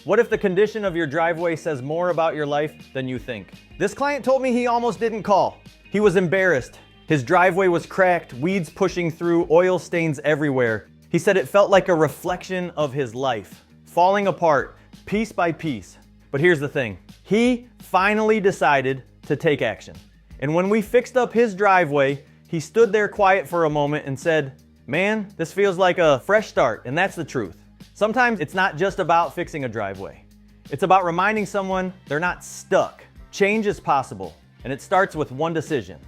What if the condition of your driveway says more about your life than you think? This client told me he almost didn't call. He was embarrassed. His driveway was cracked, weeds pushing through, oil stains everywhere. He said it felt like a reflection of his life, falling apart piece by piece. But here's the thing. He finally decided to take action. And when we fixed up his driveway, he stood there quiet for a moment and said, "Man, this feels like a fresh start." And that's the truth. Sometimes it's not just about fixing a driveway. It's about reminding someone they're not stuck. Change is possible, and it starts with one decision.